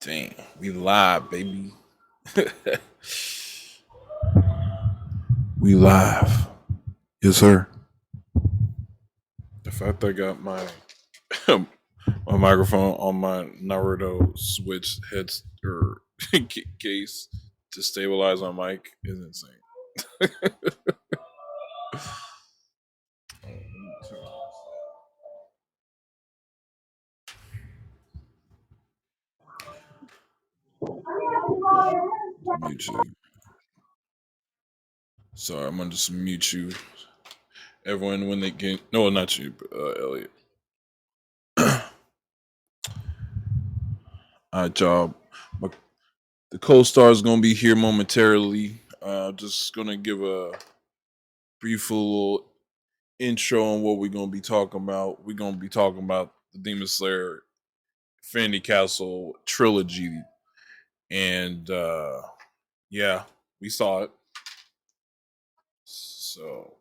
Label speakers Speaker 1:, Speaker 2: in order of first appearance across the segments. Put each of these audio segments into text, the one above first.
Speaker 1: Dang, we live, baby. We live. Yes, sir. The fact I got my my microphone on my Naruto Switch heads or case to stabilize my mic is insane. Mute you. Sorry, I'm gonna just mute you. Everyone, when they get no, not you, but, Elliot. Job. The co-star is gonna be here momentarily. Just gonna give a brief little intro on what we're gonna be talking about. We're gonna be talking about the Demon Slayer Infinity Castle trilogy, and yeah, we saw it. So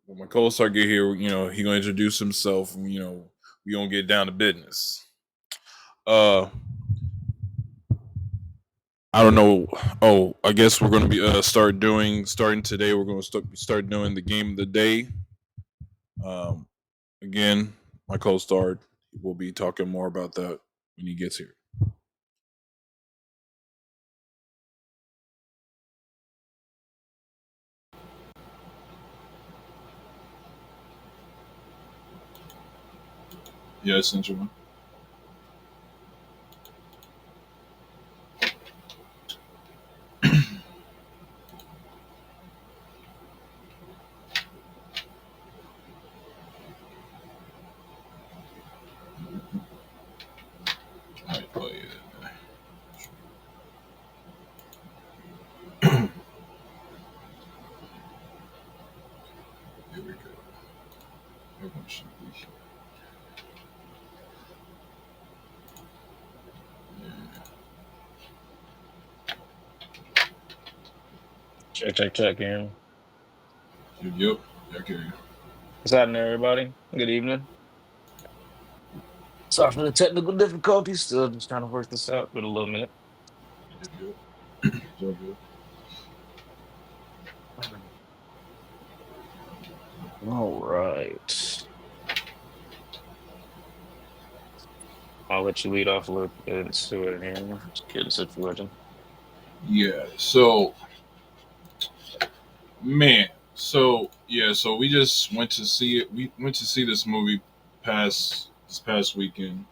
Speaker 1: when my co-star get here, he gonna introduce himself, and we gonna get down to business. Uh, I don't know. Oh, I guess we're gonna be starting today. We're gonna start doing the game of the day. Um, Again, my co-star will be talking more about that when he gets here. Yes, gentlemen. Oh yeah. Here we go. Everyone should be here. Yeah.
Speaker 2: Check, check, check, in.
Speaker 1: Yep. Okay.
Speaker 2: What's happening, everybody? Good evening. Sorry for the technical difficulties. Still just trying to work this out. Been a little minute.
Speaker 1: Yep. Yep. It's all good.
Speaker 2: All right. I'll let you lead off a little bit into it here. Just get the situation.
Speaker 1: Yeah. So, man. So yeah. So we just went to see it. We went to see this movie this past weekend.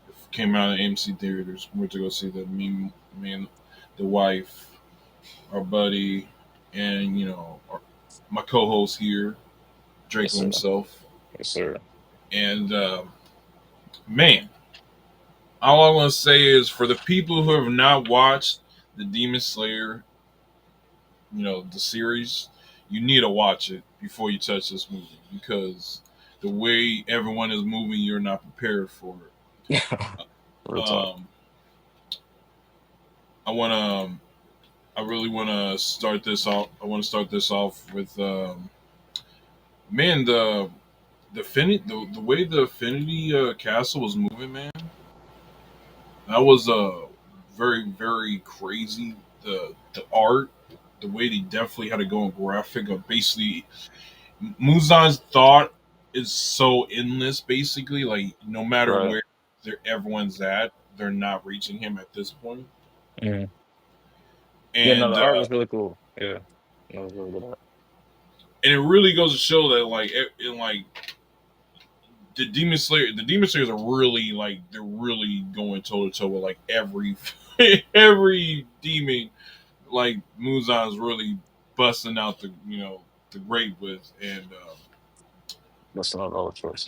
Speaker 1: It came out in AMC theaters. We went to go see that. Me and the wife, our buddy, and my co-host here,
Speaker 2: Yes,
Speaker 1: Draco
Speaker 2: sir.
Speaker 1: himself.
Speaker 2: Yes, sir.
Speaker 1: And man, all I want to say is for the people who have not watched the Demon Slayer, the series, you need to watch it before you touch this movie because the way everyone is moving, you're not prepared for
Speaker 2: Yeah. Real
Speaker 1: it.
Speaker 2: talk.
Speaker 1: I want to. I really want to start this off. I want to start this off with, man, the way the Infinity Castle was moving, man. That was very very crazy. The art, the way they definitely had to go in graphic. Basically, Muzan's thought is so endless. Basically, like no matter
Speaker 2: Right.
Speaker 1: where everyone's at, they're not reaching him at this point.
Speaker 2: Mhm. Yeah, no, the
Speaker 1: And
Speaker 2: art was really cool. Yeah. That was really good art.
Speaker 1: and it really goes to show that like the Demon Slayers are really like they're really going toe to toe with like every every demon like Muzan's really busting out the great with, and
Speaker 2: That's not all the choice.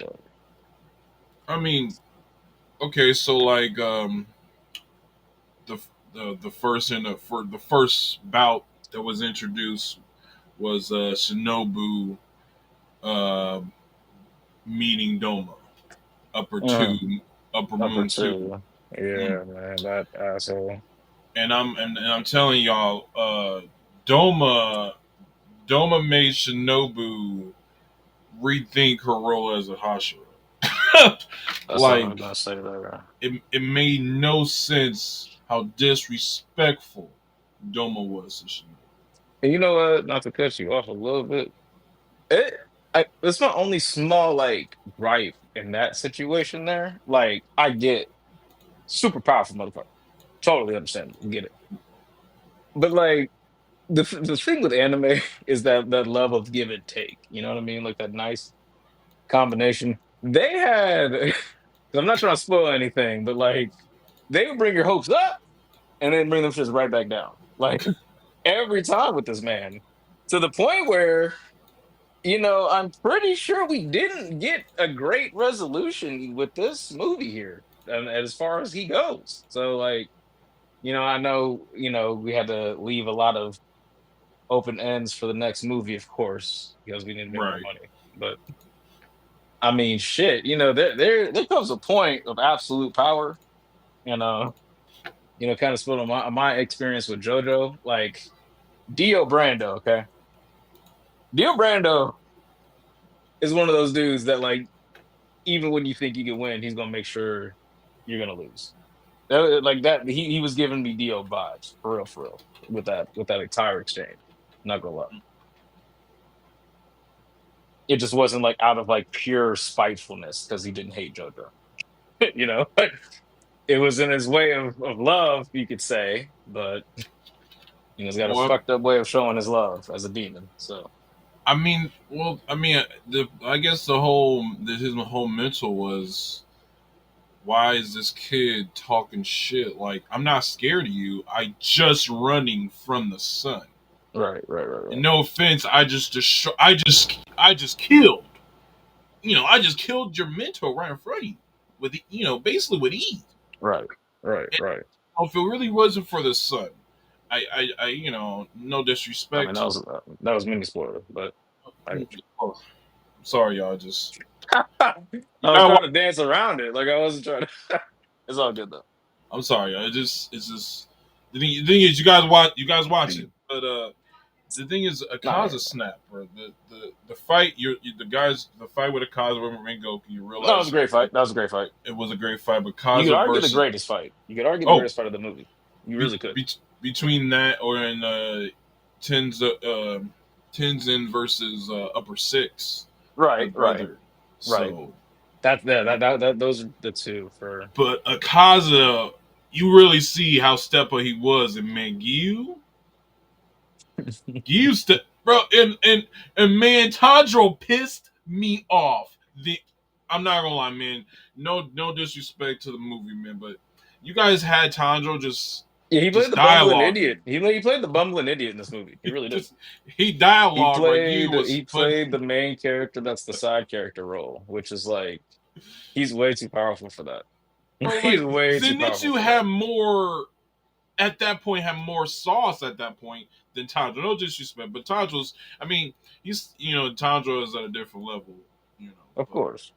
Speaker 1: I mean, okay, so like the the first for the first bout that was introduced was Shinobu uh, meeting Doma, upper
Speaker 2: Mm.
Speaker 1: two, upper
Speaker 2: Upper
Speaker 1: moon two.
Speaker 2: two.
Speaker 1: Mm.
Speaker 2: Yeah, man. That asshole.
Speaker 1: And I'm telling y'all, Doma made Shinobu rethink her role as a Hashira.
Speaker 2: That's all I'm
Speaker 1: Like
Speaker 2: gonna say there.
Speaker 1: it made no sense how disrespectful Doma was to Shinobu.
Speaker 2: And you know what? Not to cut you off a little bit. It, it's my only small like gripe in that situation there. Like, I get super powerful motherfucker. Totally understand. Get it. But like the thing with anime is that love of give and take. You know what I mean? Like that nice combination. They had 'cause I'm not trying to spoil anything, but like they would bring your hopes up and then bring them shits right back down. Like every time with this man. To the point where, I'm pretty sure we didn't get a great resolution with this movie here, and as far as he goes. So like, I know, we had to leave a lot of open ends for the next movie, of course, because we need to make more
Speaker 1: Right.
Speaker 2: money. But I mean, shit, there comes a point of absolute power, and kind of split on my experience with JoJo, like Dio Brando. Okay, Dio Brando is one of those dudes that like even when you think you can win, he's gonna make sure you're gonna lose. Like that, he was giving me Dio vibes for real with that entire exchange. Not gonna lie, it just wasn't like out of like pure spitefulness because he didn't hate JoJo. It was in his way of love, you could say, but he's got a
Speaker 1: Well,
Speaker 2: fucked up way of showing his love as a demon. So
Speaker 1: I guess his whole mental was, why is this kid talking shit? Like, I'm not scared of you. I just running from the sun.
Speaker 2: right, right, right,
Speaker 1: And
Speaker 2: right,
Speaker 1: no offense, I just killed. I just killed your mentor right in front of you with basically with ease.
Speaker 2: right, right,
Speaker 1: And
Speaker 2: right.
Speaker 1: if it really wasn't for the sun, no
Speaker 2: I mean,
Speaker 1: disrespect.
Speaker 2: that was mini spoiler, but I get
Speaker 1: Oh, sorry, y'all. Just
Speaker 2: you.
Speaker 1: you
Speaker 2: I was
Speaker 1: gotta
Speaker 2: trying
Speaker 1: watch.
Speaker 2: to dance around it, like I wasn't trying to. It's all good though.
Speaker 1: I'm sorry, y'all. It's just the thing is, you guys watch it, but the thing is,
Speaker 2: Nah, yeah.
Speaker 1: Akaza snap, bro. The fight, the fight with Akaza and Rengoku, you
Speaker 2: No, it was a
Speaker 1: realize
Speaker 2: great fight. That was a great fight.
Speaker 1: it was a great fight. But
Speaker 2: You could
Speaker 1: Kaza
Speaker 2: argue the
Speaker 1: versus
Speaker 2: greatest fight. You could argue the
Speaker 1: oh,
Speaker 2: greatest fight of the movie. You
Speaker 1: be,
Speaker 2: really could.
Speaker 1: be, between that or in Tenzin versus Upper Six, the
Speaker 2: Right, right,
Speaker 1: brother.
Speaker 2: right.
Speaker 1: So,
Speaker 2: Those are the two for.
Speaker 1: but Akaza, you really see how stepper he was in Mangiu. Used to, bro, and man, Tandro pissed me off. I'm not gonna lie, man. No disrespect to the movie, man, but you guys had Tandro
Speaker 2: Yeah, he played
Speaker 1: just
Speaker 2: the bumbling
Speaker 1: dialoguing.
Speaker 2: idiot. He played the bumbling idiot in this movie. He really did.
Speaker 1: Just he dialogue like he was
Speaker 2: He
Speaker 1: put,
Speaker 2: played the main character that's the side character role, which is like he's way too powerful for that.
Speaker 1: bro.
Speaker 2: He's
Speaker 1: Like
Speaker 2: way too powerful
Speaker 1: Zenitsu
Speaker 2: for that.
Speaker 1: had more at that point, had more sauce at that point than Tandro. No disrespect, but Tandro's. I mean, he's Tandro is at a different level,
Speaker 2: Of
Speaker 1: but.
Speaker 2: course.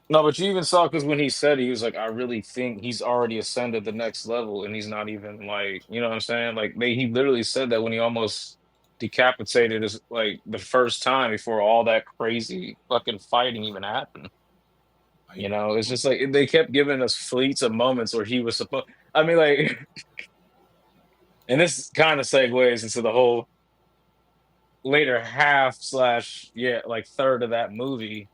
Speaker 2: No, but you even saw because when he said he was like, I really think he's already ascended the next level, and he's not even like, you know what I'm saying? Like he literally said that when he almost decapitated his like the first time before all that crazy fucking fighting even happened.
Speaker 1: I,
Speaker 2: It's just like they kept giving us fleets of moments where he was supposed. I mean, like, and this kind of segues into the whole later half slash yeah, like third of that movie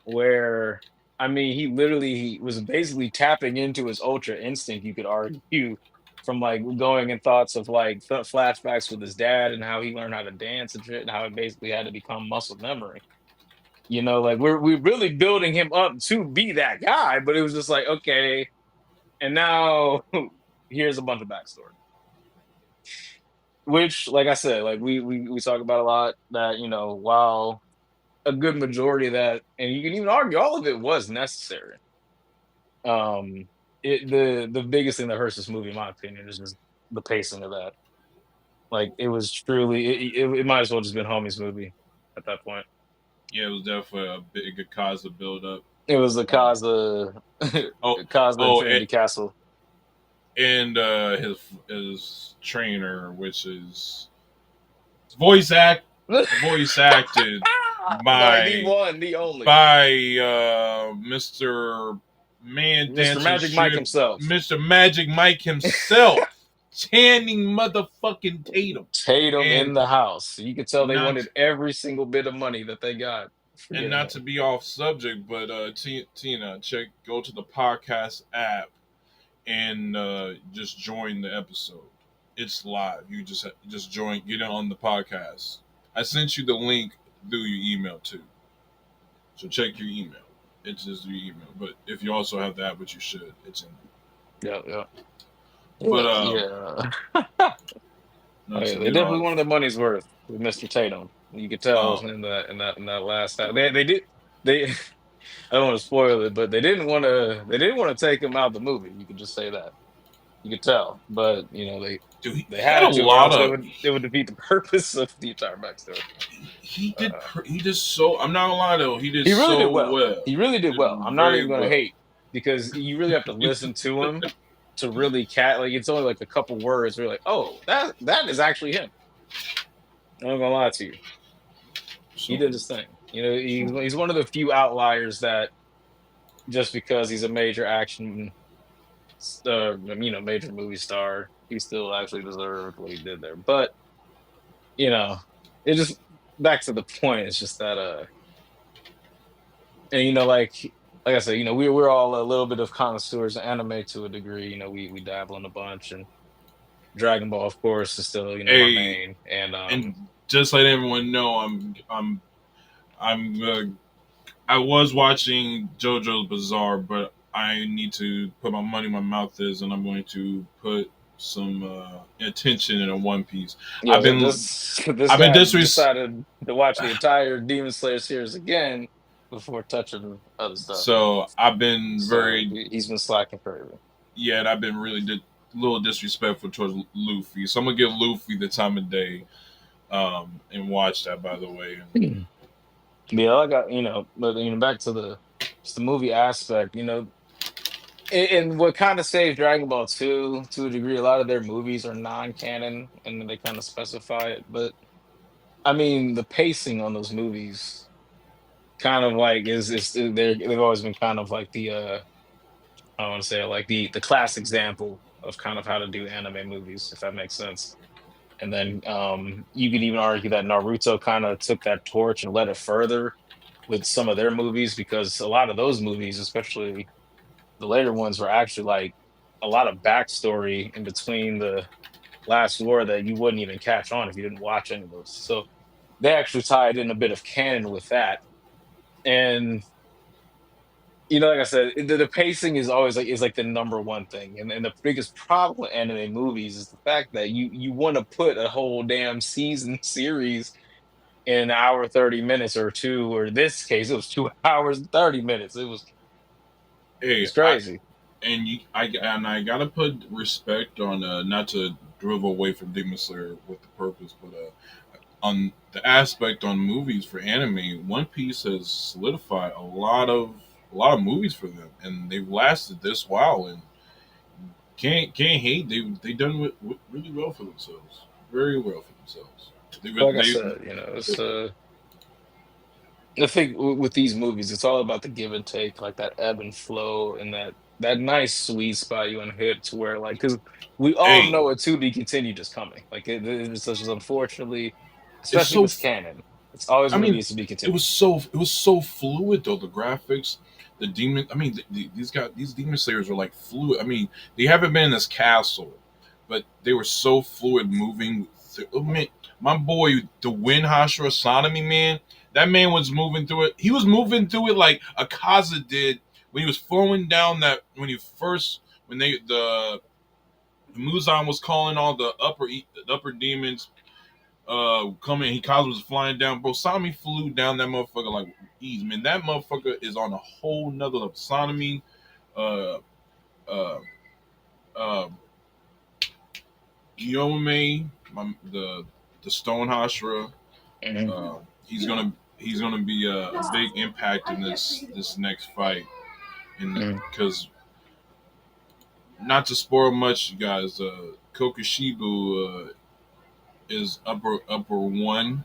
Speaker 2: where I mean he literally was basically tapping into his ultra instinct, you could argue, from like going in thoughts of like flashbacks with his dad and how he learned how to dance and shit and how it basically had to become muscle memory. Like we're really building him up to be that guy, but it was just like, okay, and now here's a bunch of backstory. Which, like I said, like we talk about a lot that, while a good majority of that, and you can even argue all of it was necessary. Um, the biggest thing that hurts this movie, in my opinion, is just the pacing of that. Like it was truly, it might as well just been homie's movie at that point.
Speaker 1: Yeah, it was definitely a big Akaza build up.
Speaker 2: It was the
Speaker 1: Uh,
Speaker 2: Kaza
Speaker 1: oh,
Speaker 2: Kaza
Speaker 1: oh,
Speaker 2: Infinity Castle.
Speaker 1: and his trainer, which is voice act voice acted
Speaker 2: Like the
Speaker 1: by
Speaker 2: one, the only.
Speaker 1: Mr. Man
Speaker 2: Mr.
Speaker 1: Dancer
Speaker 2: Magic Mike
Speaker 1: Shrimp,
Speaker 2: himself.
Speaker 1: Mr. Magic Mike himself, Channing motherfucking Tatum,
Speaker 2: Tatum in
Speaker 1: and
Speaker 2: the house. You could tell they
Speaker 1: not
Speaker 2: wanted every single bit of money that they got for
Speaker 1: and
Speaker 2: getting
Speaker 1: not to
Speaker 2: him.
Speaker 1: be off subject, but Tina, go to the podcast app and just join the episode. It's live. You just join, get it on the podcast. I sent you the link through your email too, so check your email. It's just your email, but if you also have the app, which you should, it's in there.
Speaker 2: Yeah, yeah.
Speaker 1: But
Speaker 2: Yeah. Oh,
Speaker 1: not
Speaker 2: yeah,
Speaker 1: to
Speaker 2: they
Speaker 1: get
Speaker 2: definitely
Speaker 1: off.
Speaker 2: wanted their money's worth with Mr. Tatum. You could tell
Speaker 1: Um,
Speaker 2: in that last half. They did they I don't want to spoil it, but they didn't want to take him out of the movie. You could just say that. You could tell. But
Speaker 1: dude,
Speaker 2: they
Speaker 1: he had a
Speaker 2: had to, or
Speaker 1: lot
Speaker 2: else
Speaker 1: of.
Speaker 2: they would defeat the purpose of the entire backstory.
Speaker 1: He did.
Speaker 2: Uh,
Speaker 1: He did so. I'm not gonna lie though. He did
Speaker 2: he really did
Speaker 1: so
Speaker 2: well.
Speaker 1: well.
Speaker 2: He really did
Speaker 1: Did
Speaker 2: well. I'm not
Speaker 1: very
Speaker 2: even gonna
Speaker 1: well.
Speaker 2: hate because you really have to listen to him to really like it's only like a couple words where you're like, oh, that is actually him. I'm not gonna lie to you. He
Speaker 1: So,
Speaker 2: did his thing.
Speaker 1: so
Speaker 2: He's one of the few outliers that just because he's a major action, major movie star, he still actually deserved what he did there. But you know, it just back to the point. It's just that, and like I said, we're all a little bit of connoisseurs of anime to a degree. We dabble in a bunch, and Dragon Ball, of course, is still my
Speaker 1: hey,
Speaker 2: main. And
Speaker 1: and just let everyone know, I'm I was watching JoJo's Bizarre, but I need to put my money where my mouth is, and I'm going to put some attention in a One Piece.
Speaker 2: yeah,
Speaker 1: I've been
Speaker 2: this
Speaker 1: I've been
Speaker 2: guy
Speaker 1: disres
Speaker 2: decided to watch the entire Demon Slayer series again before touching other stuff.
Speaker 1: so I've been
Speaker 2: So
Speaker 1: very
Speaker 2: he's been slacking forever.
Speaker 1: and I've been really a little disrespectful towards Luffy. So I'm gonna give Luffy the time of day, and watch that, by the way.
Speaker 2: Yeah, I got but back to the movie aspect. And what kind of saves Dragon Ball 2 to a degree, a lot of their movies are non-canon and then they kind of specify it. But I mean, the pacing on those movies kind of like is they've always been kind of like the I want to say like the class example of kind of how to do anime movies, if that makes sense. And then you could even argue that Naruto kind of took that torch and led it further with some of their movies because a lot of those movies, especially the later ones, were actually like a lot of backstory in between the last war that you wouldn't even catch on if you didn't watch any of those. So they actually tied in a bit of canon with that. And like I said, the pacing is always like the number one thing. And the biggest problem with anime movies is the fact that you want to put a whole damn season series in an hour 30 minutes or two, or in this case it was 2 hours and 30 minutes.
Speaker 1: Hey,
Speaker 2: It's crazy.
Speaker 1: I gotta put respect on not to drivel away from Demon Slayer with the purpose, but on the aspect on movies for anime, One Piece has solidified a lot of movies for them, and they've lasted this while, and can't hate. They done really well for themselves, very well for themselves. They
Speaker 2: Like I
Speaker 1: they
Speaker 2: said, it's I think with these movies, it's all about the give and take, like that ebb and flow, and that nice sweet spot you want to hit to where, like, because we all
Speaker 1: hey,
Speaker 2: know a to be continued is coming. Like it's just unfortunately,
Speaker 1: it's
Speaker 2: especially
Speaker 1: so.
Speaker 2: with canon, it's always
Speaker 1: I
Speaker 2: going to be
Speaker 1: mean,
Speaker 2: a to be
Speaker 1: it was
Speaker 2: continued.
Speaker 1: so fluid though. The graphics, the demon. I mean, these demon slayers are like fluid. I mean, they haven't been in this castle, but they were so fluid moving. Oh, man, my boy, the Wind Hashira Sonomy, man. That man was moving through it. He was moving through it like Akaza did when he was flowing down that when the Muzan was calling all the upper demons coming. He Cosmo was flying down. Bro, Sami flew down that motherfucker like ease, man. That motherfucker is on a whole nother level. Sonomy, uh, uh, uh, Guillaume, the Stone Hashira.
Speaker 2: Mhm.
Speaker 1: Uh, he's gonna be a big impact in this next fight, and
Speaker 2: Mhm.
Speaker 1: because not to spoil much, you guys, Kokushibu is upper one,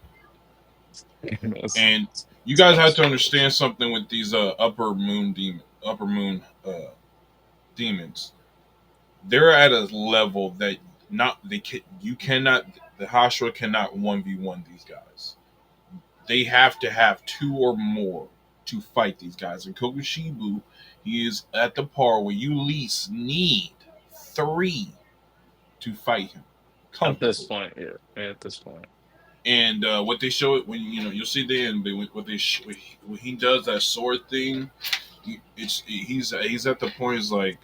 Speaker 2: Yes.
Speaker 1: and You guys have to understand something with these upper moon demons. They're at a level that not they can you cannot the Hashira cannot 1v1 these guys. They have to have two or more to fight these guys. And Kokushibu, he is at the par where you least need three to fight him
Speaker 2: At this
Speaker 1: comfortably.
Speaker 2: point, yeah. At this point.
Speaker 1: And what they show it when you'll see the end, but when he does that sword thing, he's at the point is like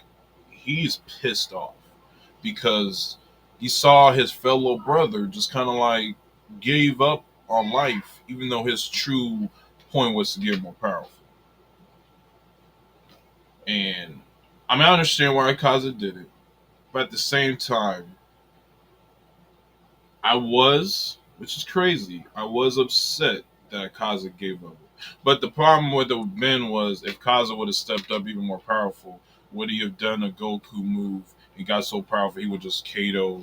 Speaker 1: he's pissed off because he saw his fellow brother just kind of like gave up on life, even though his true point was to get more powerful. And I mean, I understand why Akaza did it, but at the same time, which is crazy, I was upset that Kaza gave up. But the problem with the Ben was if Kaza would have stepped up even more powerful, would he have done a Goku move? He got so powerful he would just KO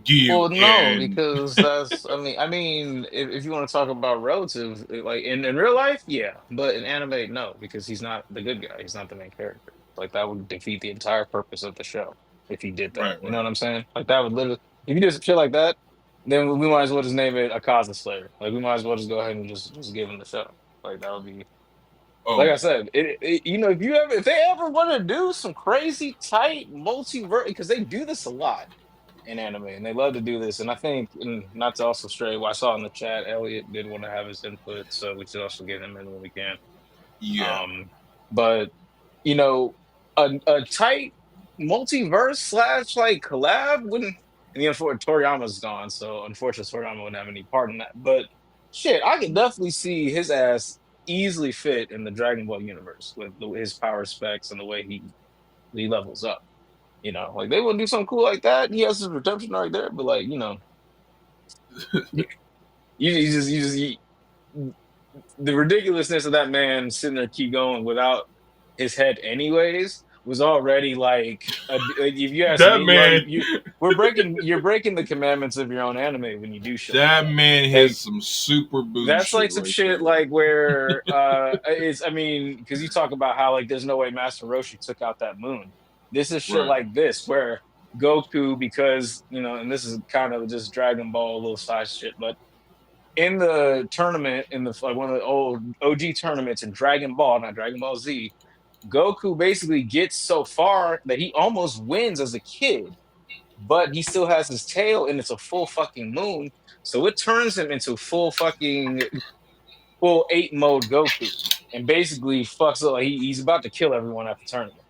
Speaker 1: Gyu
Speaker 2: Well, no,
Speaker 1: and
Speaker 2: because that's if you want to talk about relative, like in real life, yeah, but in anime, no, because he's not the good guy. He's not the main character. Like that would defeat the entire purpose of the show if he did that.
Speaker 1: right,
Speaker 2: You know
Speaker 1: right.
Speaker 2: what I'm saying? Like that would literally, if you did some shit like that, then we might as well just name it Akaza Slayer. Like we might as well just go ahead and just give him the show. Like that would be, like
Speaker 1: Oh,
Speaker 2: I said, if they ever want to do some crazy tight multiverse, because they do this a lot in anime, and they love to do this. And I think, and not to also stray, well, I saw in the chat, Elliot did want to have his input, so we should also get him in when we can.
Speaker 1: yeah.
Speaker 2: Um, but you know, a tight multiverse slash like collab wouldn't. And Toriyama's gone, so unfortunately Toriyama wouldn't have any part in that. But shit, I could definitely see his ass easily fit in the Dragon Ball universe with his power specs and the way he levels up. Like they would do something cool like that. He has his redemption right there, but like you, the ridiculousness of that man sitting there keep going without his head anyways was already like, if you ask
Speaker 1: That
Speaker 2: me,
Speaker 1: man,
Speaker 2: you're breaking the commandments of your own anime when you do shit like
Speaker 1: that
Speaker 2: that.
Speaker 1: man
Speaker 2: Like
Speaker 1: hit some super
Speaker 2: that's
Speaker 1: bullshit
Speaker 2: like some
Speaker 1: right
Speaker 2: shit
Speaker 1: there.
Speaker 2: like where it's I mean, because you talk about how like there's no way Master Roshi took out that moon. This is shit
Speaker 1: Right.
Speaker 2: like this where Goku, because and this is kind of just Dragon Ball little side shit, but in the tournament, in the like one of the old OG tournaments in Dragon Ball, not Dragon Ball Z, Goku basically gets so far that he almost wins as a kid, but he still has his tail and it's a full fucking moon. So it turns him into full eight mode Goku and basically fucks up. Like he's about to kill everyone at the tournament.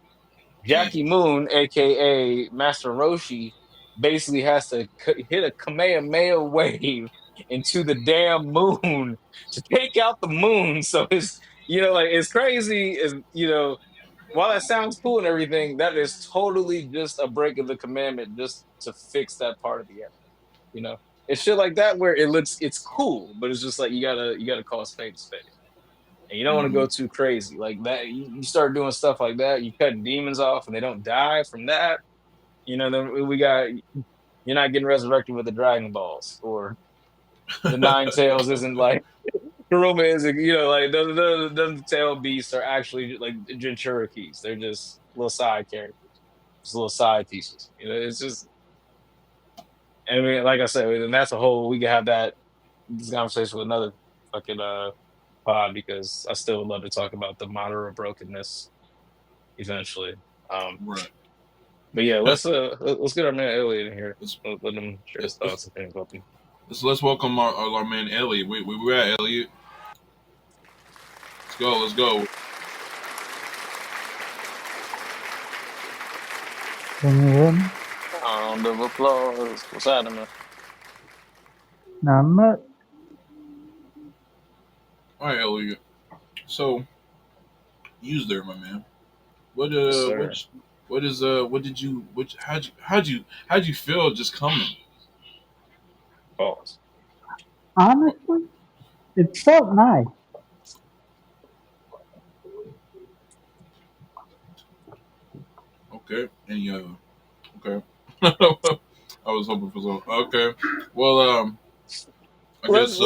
Speaker 1: Damn.
Speaker 2: Jackie Moon, aka Master Roshi, basically has to hit a Kamehameha wave into the damn moon to take out the moon. So it's like it's crazy. While that sounds cool and everything, that is totally just a break of the commandment just to fix that part of the anime. You know, it's shit like that where it's cool, but it's just like you gotta call a spade a spade and you don't want to
Speaker 1: Mm-hmm.
Speaker 2: go too crazy like that. You start doing stuff like that, you cutting demons off, and they don't die from that. Then we got you're not getting resurrected with the Dragon Balls, or the Nine Tails isn't like Kuruma isn't. Like the tail beasts are actually like Jinchurikis. They're just little side characters, just little side pieces. It's just. I mean, like I said, and that's a whole. We can have this conversation with another fucking pod because I still would love to talk about the Madara brokenness eventually. Um,
Speaker 1: Right.
Speaker 2: but yeah, let's get our man Elliot in here.
Speaker 1: let's,
Speaker 2: Let him share his
Speaker 1: let's
Speaker 2: thoughts and things about them.
Speaker 1: let's welcome our man Elliot. We at Elliot. Let's go. Let's go.
Speaker 3: Can you hear me?
Speaker 2: Round of applause. What's happening, man?
Speaker 3: Not much.
Speaker 1: All right, Elliot. So, use there, my man. What
Speaker 2: Yes,
Speaker 1: uh,
Speaker 2: sir.
Speaker 1: what did you, how'd you feel just coming?
Speaker 2: Pause.
Speaker 3: Honestly, it felt nice.
Speaker 1: Okay, and okay. I was hoping for some. Okay, well, guess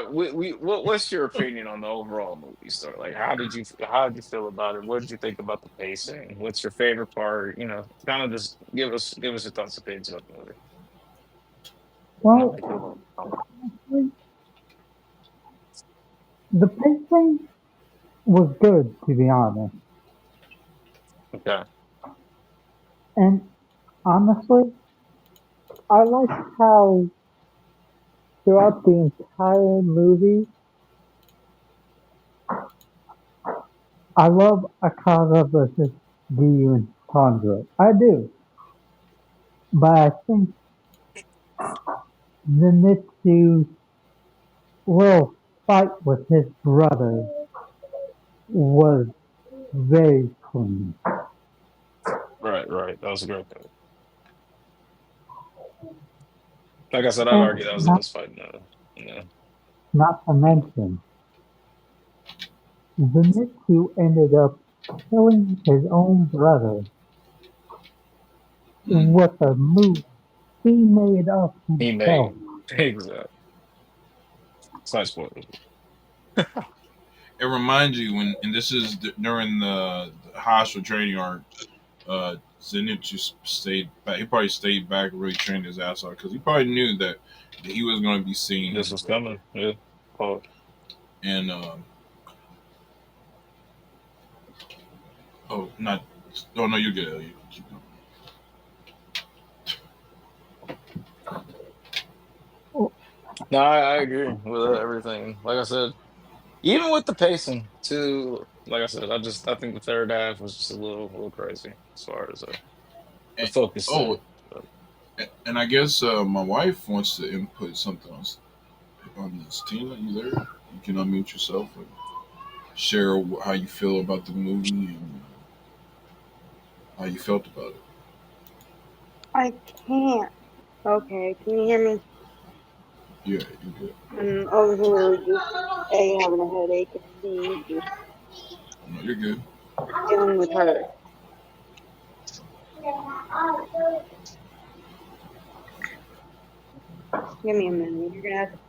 Speaker 2: what's your opinion on the overall movie story? Like, how did you feel about it? What did you think about the pacing? What's your favorite part? Kind of just give us your thoughts and opinions about the movie.
Speaker 3: Well,
Speaker 2: How you feel about it?
Speaker 3: the pacing was good, to be honest.
Speaker 2: Okay.
Speaker 3: And honestly, I like how throughout the entire movie, I love Akara versus Ryu and Tanjiro. I do. But I think Zenitsu's little fight with his brother was very clean.
Speaker 2: Right, right. That was a great thing. Like I said, I'd
Speaker 3: And
Speaker 2: argue that was the best fight in the.
Speaker 3: not to mention, Zenitsu ended up killing his own brother
Speaker 1: mm,
Speaker 3: with a move he made up
Speaker 2: He
Speaker 3: himself.
Speaker 2: made exactly. It's not spoilers.
Speaker 1: it reminds you when, and this is during the hostile training arc. Zenitsu stayed back. He probably stayed back, and really trained his ass off because he probably knew that he was going to be seeing his
Speaker 2: This was
Speaker 1: brother.
Speaker 2: coming. Yeah. Pause.
Speaker 1: And oh, not. Oh no, you're good. You keep going.
Speaker 2: No, I agree with everything. Like I said, even with the pacing too. Like I said, I think the third half was just a little crazy as far as the
Speaker 1: And,
Speaker 2: focus
Speaker 1: oh,
Speaker 2: there. But
Speaker 1: and I guess my wife wants to input something on this. Tina, you there? You can unmute yourself and share how you feel about the movie and how you felt about it.
Speaker 4: I can't. Okay, can you hear me?
Speaker 1: Yeah, you're good.
Speaker 4: I'm over here just A, having a headache, and B, just
Speaker 1: No, you're good.
Speaker 4: dealing with her. Give me a minute. You're gonna have to.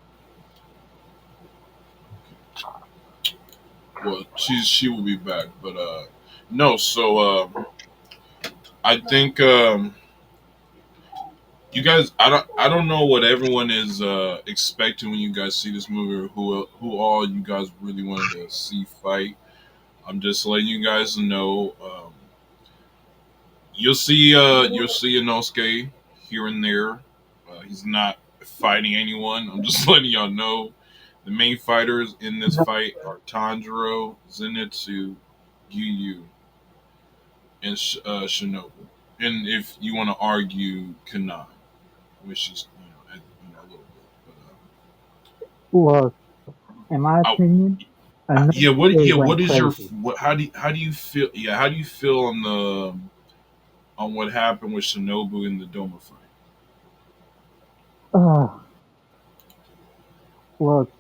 Speaker 1: Well, she will be back, but no. So I think you guys. I don't know what everyone is expecting when you guys see this movie, or who all you guys really wanted to see fight. I'm just letting you guys know. You'll see Inosuke here and there. He's not fighting anyone. I'm just letting y'all know. The main fighters in this fight are Tanjiro, Zenitsu, Yu, and Shinobu. And if you want to argue Kanai, which is a little bit,
Speaker 3: Look, in my
Speaker 1: but
Speaker 3: opinion, another
Speaker 1: yeah.
Speaker 3: day went
Speaker 1: What is your
Speaker 3: crazy.
Speaker 1: what? How do you feel? Yeah, how do you feel on what happened with Shinobu in the Doma fight?
Speaker 3: Ugh, look,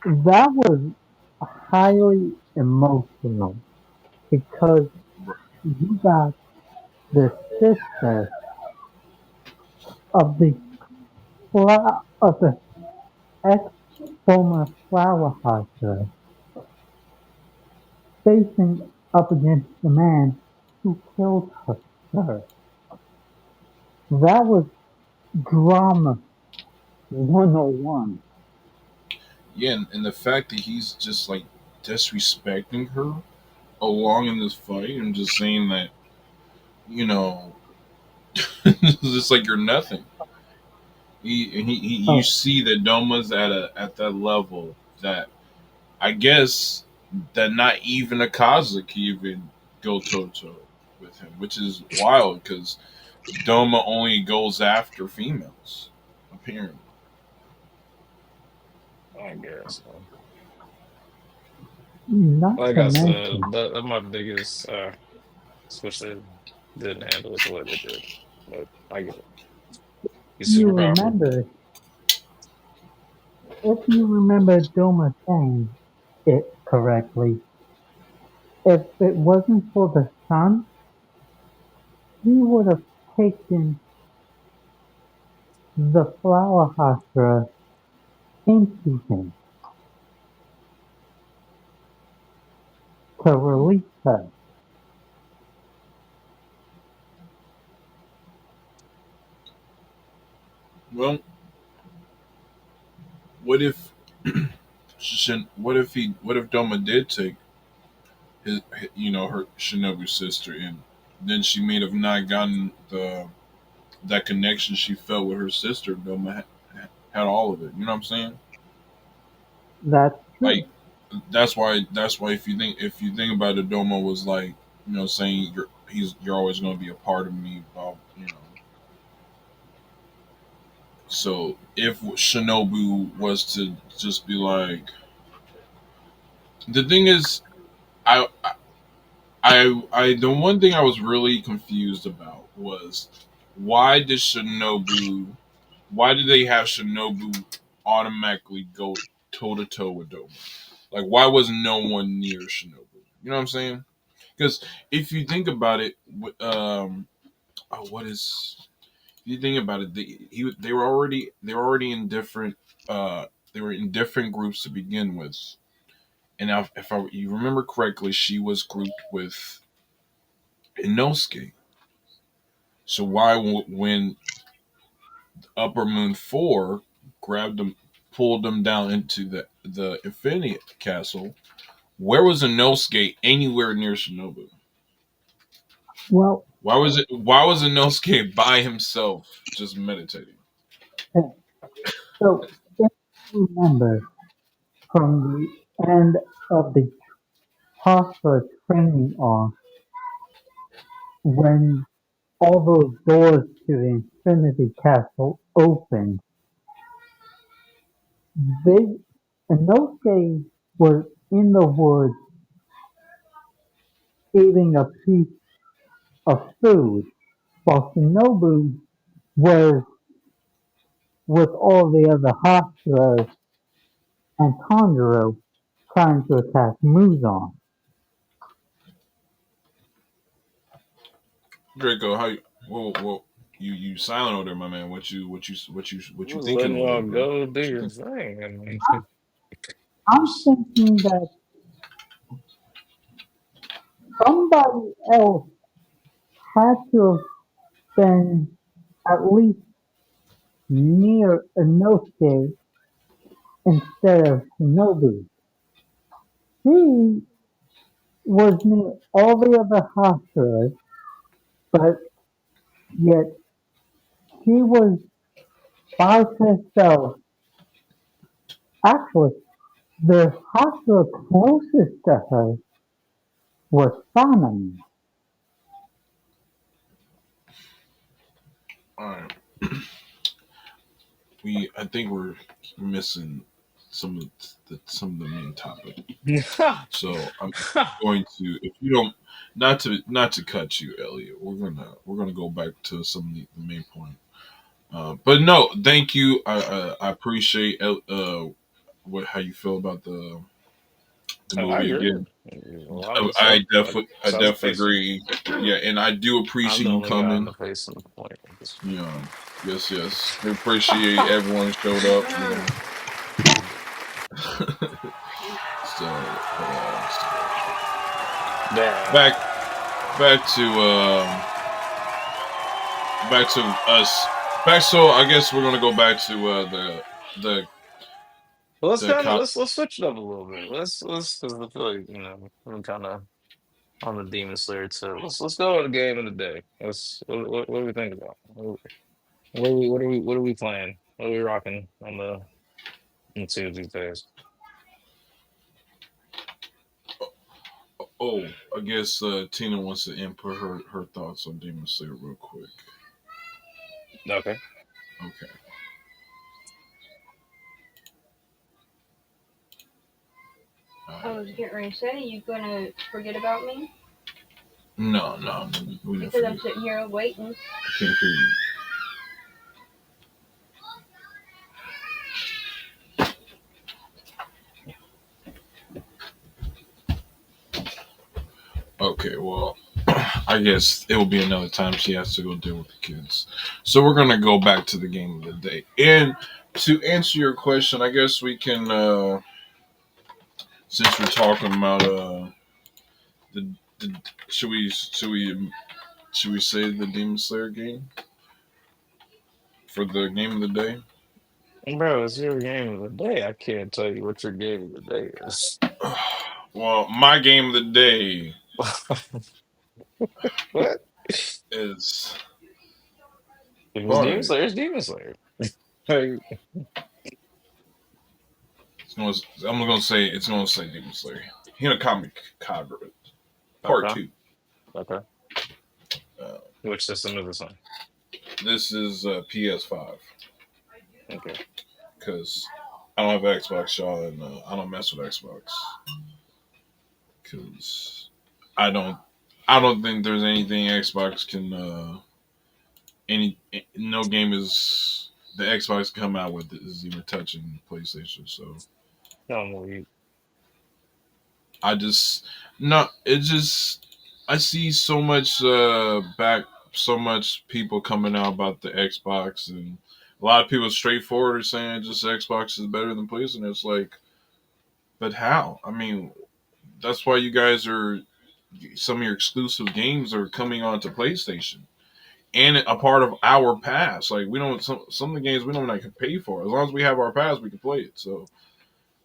Speaker 3: that was highly emotional because you got the sister of the ex former flower hunter facing up against the man who killed her. That was drama 101.
Speaker 1: Yeah, and the fact that he's just like disrespecting her along in this fight and just saying that you know it's just like you're nothing. You
Speaker 3: Oh,
Speaker 1: see that Doma's at that level that I guess that not even a Kaza can even go toe to toe with him, which is wild because Doma only goes after females, apparently.
Speaker 2: I guess.
Speaker 3: not
Speaker 2: Like
Speaker 3: to
Speaker 2: I
Speaker 3: mention,
Speaker 2: said, that's my biggest. Especially didn't handle it the way they did. But I get it. He's
Speaker 3: you
Speaker 2: super powerful.
Speaker 3: remember, if you remember Doma saying it correctly, if it wasn't for the sun, he would have taken the flower Hashra came to him to release her.
Speaker 1: Well, what if what if Doma did take her Shinobu sister in? Then she may have not gotten the that connection she felt with her sister. Doma had all of it. You know what I'm saying?
Speaker 3: That's
Speaker 1: Like
Speaker 3: true.
Speaker 1: that's why if you think about it, Doma was like, saying you're always going to be a part of me. So if Shinobu was to just be like, the thing is, I the one thing I was really confused about was why did Shinobu why did they have Shinobu automatically go toe to toe with Doma? Like, why was no one near Shinobu? You know what I'm saying? Because if you think about it, what is? If you think about it, they were already in different they were in different groups to begin with, and if you remember correctly, she was grouped with Inosuke. So why when Upper Moon 4 grabbed them, pulled them down into the Infinity Castle? Where was Inosuke anywhere near Shinobu?
Speaker 3: Well,
Speaker 1: Why was Inosuke by himself just meditating?
Speaker 3: eh, so if you remember from the end of the Hashra training arc, when all those doors to the Infinity Castle opened, they Inosuke was in the woods eating a piece of food, while Shinobu was with all the other Hashras and Tanjiro trying to attack Muzan.
Speaker 1: Draco, how you? Whoa. You silent over there, my man. What you
Speaker 2: Just
Speaker 1: thinking
Speaker 2: letting
Speaker 1: over there,
Speaker 2: y'all
Speaker 1: bro?
Speaker 2: go do
Speaker 1: What you
Speaker 2: your
Speaker 1: think?
Speaker 2: thing. I mean,
Speaker 3: I'm thinking that somebody else had to have been at least near Inosuke instead of Shinobu. She was near all the other Hashras, but yet she was by herself. Actually, the Hashra closest to her was Sanami.
Speaker 1: All right, I think we're missing some of the main topic. So I'm going to, if you don't, not to cut you, Elliot. We're gonna go back to some of the main point. But no, thank you. I appreciate what how you feel about the
Speaker 2: I
Speaker 1: movie
Speaker 2: agree.
Speaker 1: again.
Speaker 2: A lot of the
Speaker 1: I
Speaker 2: stuff, like
Speaker 1: definitely I
Speaker 2: South
Speaker 1: definitely
Speaker 2: facing.
Speaker 1: agree. Yeah, and I do
Speaker 2: I'm
Speaker 1: appreciate
Speaker 2: the
Speaker 1: you
Speaker 2: only guy on
Speaker 1: coming.
Speaker 2: the facing point at this
Speaker 1: You
Speaker 2: point.
Speaker 1: know, yes. I appreciate everyone showed up. So,
Speaker 2: Damn.
Speaker 1: back back to back to us. Back so I guess we're gonna go back to the
Speaker 2: Well, let's
Speaker 1: the
Speaker 2: kind of
Speaker 1: cop.
Speaker 2: let's switch it up a little bit. Let's because I feel like I'm kind of on the Demon Slayer too. Let's go to the game of the day. What do we think about? What are we playing? What are we rocking on the teams these days?
Speaker 1: Oh, I guess Tina wants to input her thoughts on Demon Slayer real quick.
Speaker 2: Okay.
Speaker 1: Okay. All
Speaker 4: I
Speaker 1: right.
Speaker 4: was getting ready to say, you gonna forget about me?
Speaker 1: No, we didn't
Speaker 4: Because I'm
Speaker 1: forget.
Speaker 4: sitting here waiting.
Speaker 1: I can't hear you. Okay, well, I guess it will be another time she has to go deal with the kids. So we're gonna go back to the game of the day. And to answer your question, I guess we can, since we're talking about the should we say the Demon Slayer game for the game of the day?
Speaker 2: Bro, it's your game of the day. I can't tell you what your game of the day is.
Speaker 1: Well, my game of the day
Speaker 2: What?
Speaker 1: is
Speaker 2: If it's Demon
Speaker 1: Alright.
Speaker 2: Slayer, it's Demon Slayer. Like,
Speaker 1: I'm gonna say it's gonna say Demon Slayer. Hinokami Kagura Part
Speaker 2: okay,
Speaker 1: 2.
Speaker 2: okay.
Speaker 1: Uh,
Speaker 2: Which system is this on?
Speaker 1: this is PS5
Speaker 2: Okay.
Speaker 1: because I don't have Xbox, y'all, and I don't mess with Xbox because I don't. I don't think there's anything Xbox can. Any no game is the Xbox come out with is even touching PlayStation. So
Speaker 2: No, we
Speaker 1: I just no. It just I see so much so much people coming out about the Xbox, and a lot of people straightforward are saying just Xbox is better than PlayStation. It's like, but how? I mean, that's why you guys are some of your exclusive games are coming onto PlayStation and a part of our pass. Like we don't some of the games we don't like pay for. As long as we have our pass, we can play it. So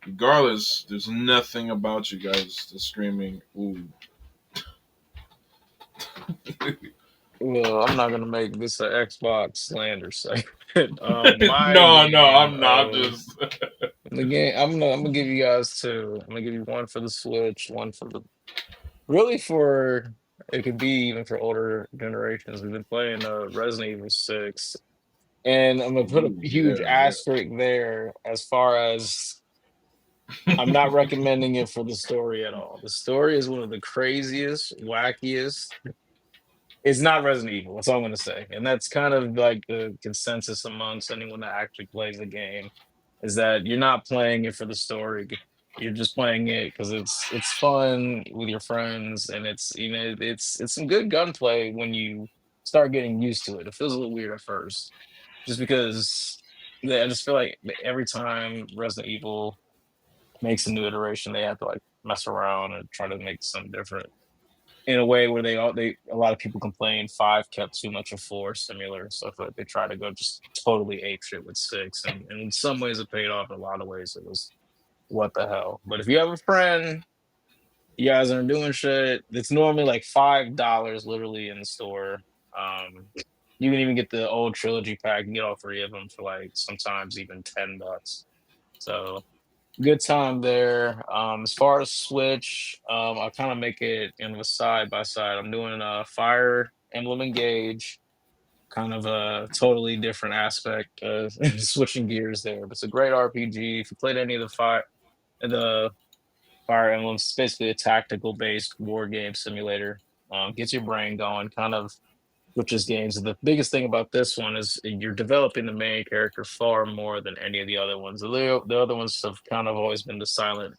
Speaker 1: regardless, there's nothing about you guys that's screaming, "Ooh."
Speaker 2: well, I'm not gonna make this an Xbox slander segment. My
Speaker 1: No, no,
Speaker 2: game
Speaker 1: I'm not
Speaker 2: of
Speaker 1: just.
Speaker 2: the game, I'm gonna give you guys two. I'm gonna give you one for the Switch, one for the really for it could be even for older generations. We've been playing Resident Evil 6. And I'm gonna put a
Speaker 1: Ooh,
Speaker 2: huge
Speaker 1: yeah, yeah.
Speaker 2: asterisk there as far as I'm not recommending it for the story at all. The story is one of the craziest, wackiest. It's not Resident Evil. That's all I'm gonna say, and that's kind of like the consensus amongst anyone that actually plays the game, is that you're not playing it for the story. You're just playing it because it's fun with your friends, and it's some good gunplay when you start getting used to it. It feels a little weird at first, just because I just feel like every time Resident Evil makes a new iteration, they have to like mess around and try to make something different in a way where they a lot of people complain five kept too much of four similar. So I feel like they try to go just totally ape shit with six. And in some ways it paid off. In a lot of ways it was what the hell. But if you have a friend, you guys aren't doing shit, it's normally like $5 literally in the store. Um you can even get the old trilogy pack, you get all three of them for like sometimes even $10. So good time there. As far as Switch, I kind of make it in a side by side. I'm doing a Fire Emblem Engage, kind of a totally different aspect, switching gears there. But it's a great RPG. If you played any of the Fire Emblems, it's basically a tactical based war game simulator. Gets your brain going, kind of switches games. The biggest thing about this one is you're developing the main character far more than any of the other ones. The other ones have kind of always been the silent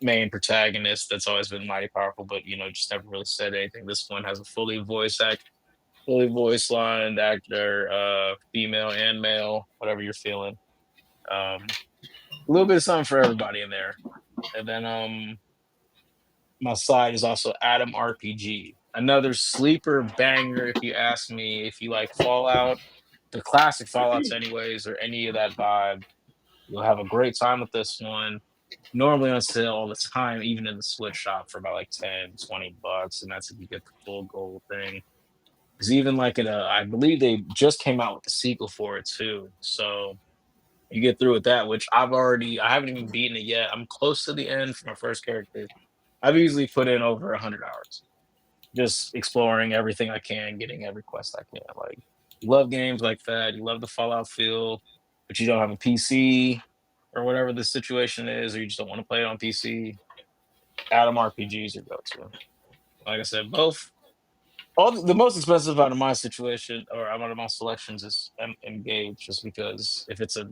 Speaker 2: main protagonist that's always been mighty powerful, but just never really said anything. This one has a fully voice lined actor, female and male, whatever you're feeling. A little bit of something for everybody in there. And then my side is also Adam RPG, another sleeper banger. If you ask me, if you like Fallout, the classic Fallout's anyways, or any of that vibe, you'll have a great time with this one. Normally on sale all the time, even in the Switch shop for about like 10, $20, and that's if you get the full gold thing. Because even like I believe they just came out with the sequel for it too. So you get through with that, which I haven't even beaten it yet. I'm close to the end for my first character. I've easily put in over 100 hours just exploring everything I can, getting every quest I can. Like, you love games like that. You love the Fallout feel, but you don't have a PC or whatever the situation is, or you just don't want to play it on PC. Atom RPGs are go-to. Like I said, both. The most expensive out of my situation or out of my selections is Engage, just because if it's a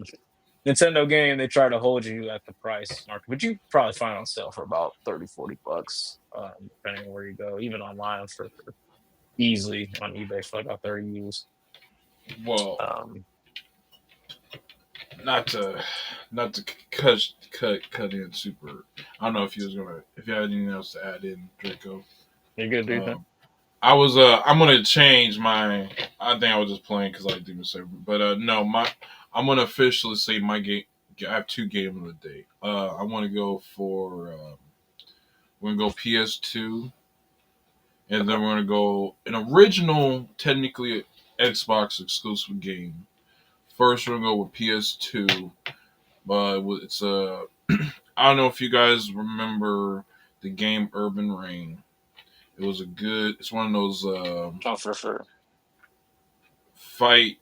Speaker 2: Nintendo game, they try to hold you at the price market, but you probably find on sale for about 30, $40, depending on where you go, even online for. easily on eBay for like about 30 used.
Speaker 1: Well,
Speaker 2: Um,
Speaker 1: not to cut in super. I don't know if you had anything else to add in, Draco.
Speaker 2: you're good, dude.
Speaker 1: Um, I'm gonna change my. I think I was just playing because I didn't say, but no, I'm gonna officially say my game. I have two games of the day. I want to go for. We're gonna go PS2, and then we're gonna go an original, technically Xbox exclusive game. First, we're gonna go with PS2. But it's I don't know if you guys remember the game Urban Reign. It was a good. It's one of those
Speaker 2: Oh, for sure.
Speaker 1: fight.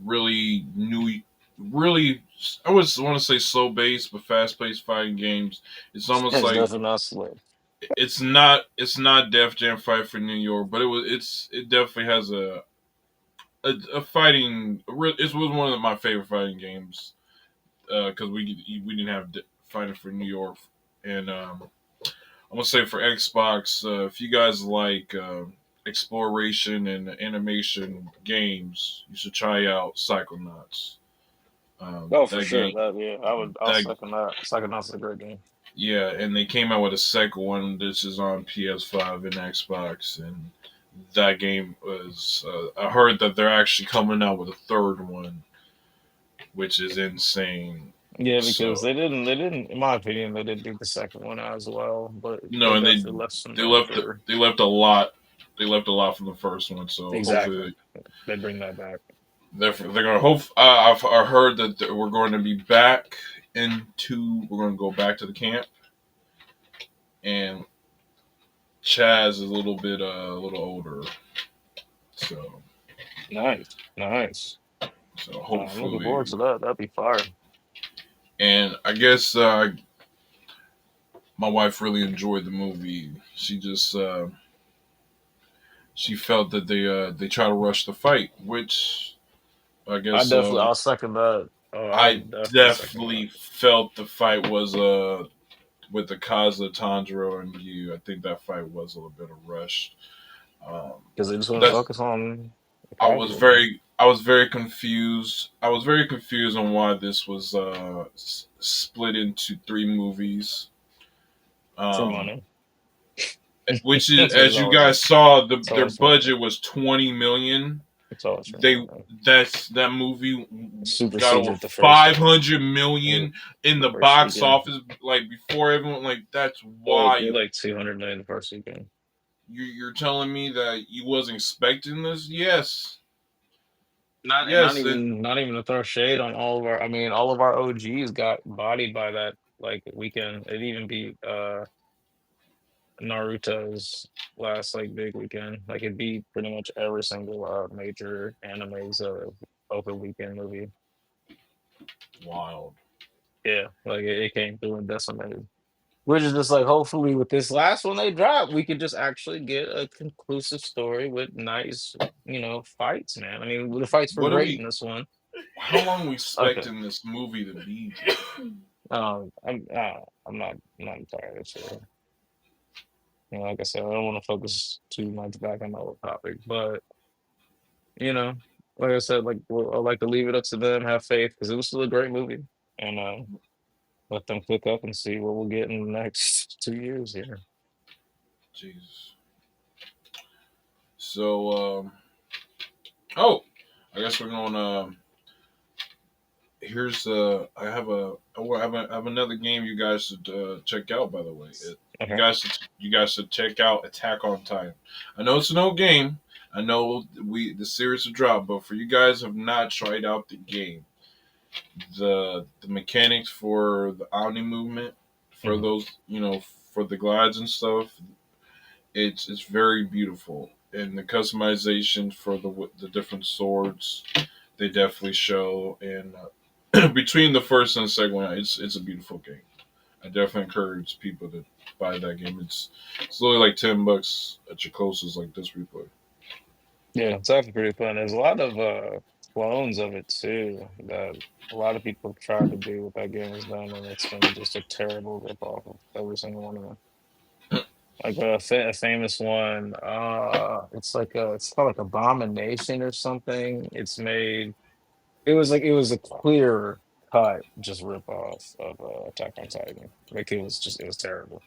Speaker 1: Really new, really. I would want to say slow paced, but fast paced fighting games. It's almost
Speaker 2: It's
Speaker 1: like
Speaker 2: definitely not slick.
Speaker 1: it's not. It's not Def Jam Fight for New York, but it was. It definitely has a fighting. It was one of my favorite fighting games because we didn't have fighting for New York, and I'm gonna say for Xbox, if you guys like exploration and animation games, you should try out Psychonauts.
Speaker 2: Oh, for
Speaker 1: That
Speaker 2: sure.
Speaker 1: game,
Speaker 2: That yeah, I'll
Speaker 1: that
Speaker 2: second that. Psychonauts is a great game.
Speaker 1: yeah, and they came out with a second one. This is on PS5 and Xbox, and that game was. I heard that they're actually coming out with a third one, which is insane.
Speaker 2: Yeah, because
Speaker 1: So
Speaker 2: in my opinion, they didn't do the second one as well, but they
Speaker 1: and
Speaker 2: definitely left some
Speaker 1: they
Speaker 2: room
Speaker 1: left
Speaker 2: for
Speaker 1: they left a lot. They left a lot from the first one, so
Speaker 2: exactly.
Speaker 1: hopefully
Speaker 2: They bring that back.
Speaker 1: they're gonna hope. I heard that we're going to be back into. We're going to go back to the camp, and Chaz is a little older, so
Speaker 2: Nice, nice. I'm looking forward to
Speaker 1: hopefully.
Speaker 2: that. That'd be fire.
Speaker 1: And I guess my wife really enjoyed the movie. She felt that they try to rush the fight, which I guess
Speaker 2: I'll second that. Oh, I'll
Speaker 1: I
Speaker 2: definitely second that
Speaker 1: definitely felt the fight was with the Kaza, Tanjiro, and you. I think that fight was a little bit of rush.
Speaker 2: because they just want to
Speaker 1: That's
Speaker 2: focus on the casual.
Speaker 1: I was very confused. I was very confused on why this was split into three movies.
Speaker 2: For
Speaker 1: Um,
Speaker 2: money.
Speaker 1: which is,
Speaker 2: That's what it's
Speaker 1: as you
Speaker 2: always.
Speaker 1: guys saw,
Speaker 2: It's
Speaker 1: their
Speaker 2: always for money.
Speaker 1: budget was 20 million.
Speaker 2: It's always for
Speaker 1: They
Speaker 2: money.
Speaker 1: that movie got
Speaker 2: Supersedes
Speaker 1: over
Speaker 2: it the first
Speaker 1: 500 million in
Speaker 2: the
Speaker 1: the
Speaker 2: first
Speaker 1: box
Speaker 2: weekend.
Speaker 1: office, like before everyone. Like that's
Speaker 2: Well, it did
Speaker 1: wild.
Speaker 2: like 200 million the first weekend.
Speaker 1: You're telling me that you wasn't expecting this? Yes,
Speaker 2: Not
Speaker 1: yes, and
Speaker 2: even to throw shade on all of our. I mean, all of our OGs got bodied by that like weekend. It even beat Naruto's last like big weekend. Like it beat pretty much every single major anime's open weekend movie.
Speaker 1: wild.
Speaker 2: Yeah, like it came through and decimated. Which is just like hopefully with this last one they drop, we could just actually get a conclusive story with nice, fights, man. I mean, the fights were
Speaker 1: What do
Speaker 2: great
Speaker 1: we?
Speaker 2: in this one.
Speaker 1: How long are we
Speaker 2: Okay.
Speaker 1: expecting this movie to be?
Speaker 2: I'm not entirely sure. Like I said, I don't want to focus too much back on the whole topic, but you know, like I said, like I like to leave it up to them, have faith, because it was still a great movie, and let them cook up and see what we'll get in the next 2 years here.
Speaker 1: Jesus. So, oh, I guess we're going. Here's I have another game you guys should check out. By the way,
Speaker 2: Okay.
Speaker 1: you guys should check out Attack on Titan. I know it's an old game. I know the series have dropped, but for you guys who have not tried out the game, the mechanics for the Omni movement, for
Speaker 2: Mhm.
Speaker 1: those for the glides and stuff, it's very beautiful, and the customization for the different swords they definitely show. And between the first and the second one, it's a beautiful game. I definitely encourage people to buy that game. It's only like $10 at your closest like this replay.
Speaker 2: Yeah, it's actually pretty fun. There's a lot of clones of it too that a lot of people have tried to do what that game has done, and it's been just a terrible ripoff of every single one of them. Like a famous one. It's called like Abomination or something. It's made. It was a clear cut, just rip off of Attack on Titan. Like it was terrible.